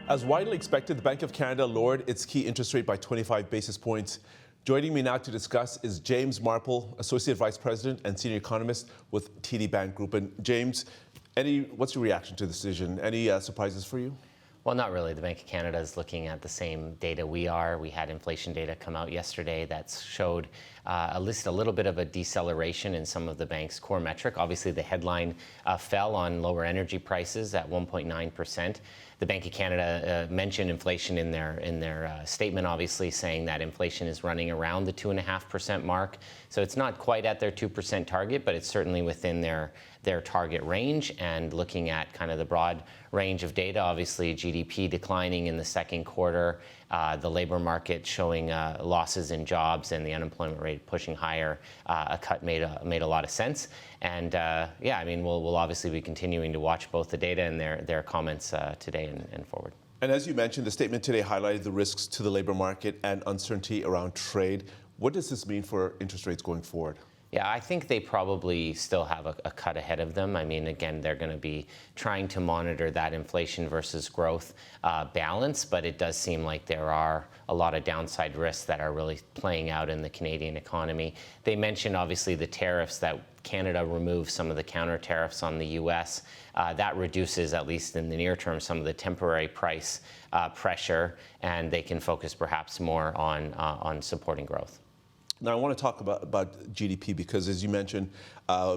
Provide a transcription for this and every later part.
As widely expected, the Bank of Canada lowered its key interest rate by 25 basis points. Joining me now to discuss is James Marple, Associate Vice President and Senior Economist with TD Bank Group. And James, what's your reaction to the decision? Any surprises for you? Well, not really. The Bank of Canada is looking at the same data we are. We had inflation data come out yesterday that showed at least a little bit of a deceleration in some of the bank's core metric. Obviously, the headline fell on lower energy prices at 1.9%. The Bank of Canada mentioned inflation in their statement, obviously saying that inflation is running around the 2.5% mark. So it's not quite at their 2% target, but it's certainly within their target range. And looking at kind of the broad range of data, obviously GDP declining in the second quarter, the labor market showing losses in jobs, and the unemployment rate pushing higher. A cut made a lot of sense. And yeah, I mean, we'll obviously be continuing to watch both the data and their comments today and forward. And as you mentioned, the statement today highlighted the risks to the labor market and uncertainty around trade. What does this mean for interest rates going forward? Yeah, I think they probably still have a cut ahead of them. I mean, again, they're going to be trying to monitor that inflation versus growth balance, but it does seem like there are a lot of downside risks that are really playing out in the Canadian economy. They mentioned, obviously, the tariffs that Canada removed some of the counter tariffs on the U.S. That reduces, at least in the near term, some of the temporary price pressure, and they can focus perhaps more on supporting growth. Now, I want to talk about GDP because, as you mentioned,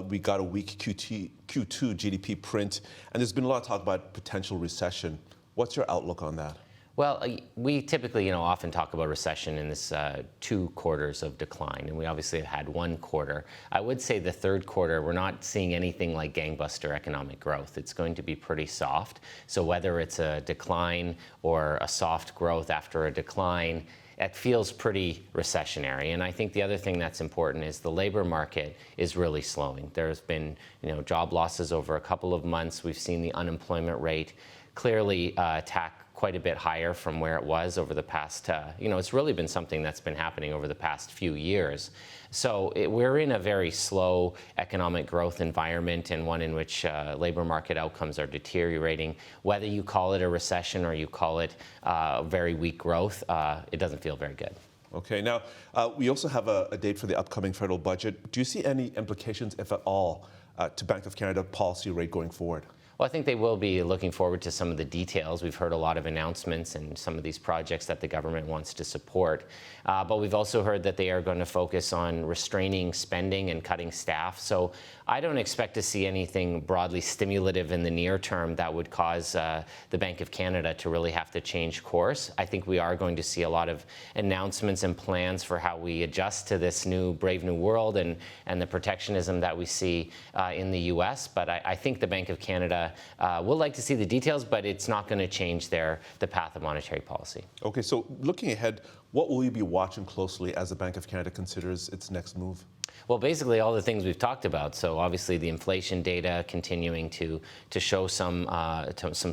we got a weak Q2 GDP print, and there's been a lot of talk about potential recession. What's your outlook on that? Well, we typically, often talk about recession in this 2 quarters of decline, and we obviously have had 1 quarter. I would say the third quarter, we're not seeing anything like gangbuster economic growth. It's going to be pretty soft. So whether it's a decline or a soft growth after a decline, it feels pretty recessionary. And I think the other thing that's important is the labor market is really slowing. There's been, job losses over a couple of months. We've seen the unemployment rate clearly tack quite a bit higher from where it was over the past, it's really been something that's been happening over the past few years. So we're in a very slow economic growth environment, and one in which labor market outcomes are deteriorating. Whether you call it a recession or you call it very weak growth, it doesn't feel very good. Okay, now we also have a date for the upcoming federal budget. Do you see any implications, if at all, to Bank of Canada policy rate going forward? Well, I think they will be looking forward to some of the details. We've heard a lot of announcements and some of these projects that the government wants to support. But we've also heard that they are going to focus on restraining spending and cutting staff. So I don't expect to see anything broadly stimulative in the near term that would cause the Bank of Canada to really have to change course. I think we are going to see a lot of announcements and plans for how we adjust to this brave new world and the protectionism that we see in the U.S. But I think the Bank of Canada we'll like to see the details, but it's not going to change the path of monetary policy. Okay, so looking ahead, what will you be watching closely as the Bank of Canada considers its next move? Well, basically all the things we've talked about. So obviously the inflation data continuing to show some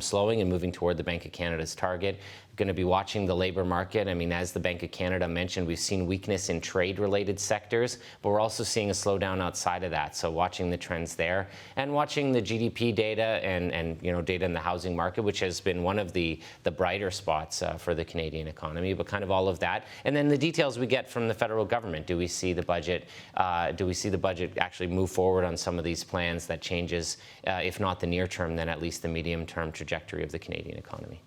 slowing and moving toward the Bank of Canada's target. Going to be watching the labor market. I mean, as the Bank of Canada mentioned, we've seen weakness in trade-related sectors, but we're also seeing a slowdown outside of that. So watching the trends there and watching the GDP data and data in the housing market, which has been one of the brighter spots for the Canadian economy, but kind of all of that. And then the details we get from the federal government. Do we see the budget? Do we see the budget actually move forward on some of these plans that changes, if not the near term, then at least the medium-term trajectory of the Canadian economy?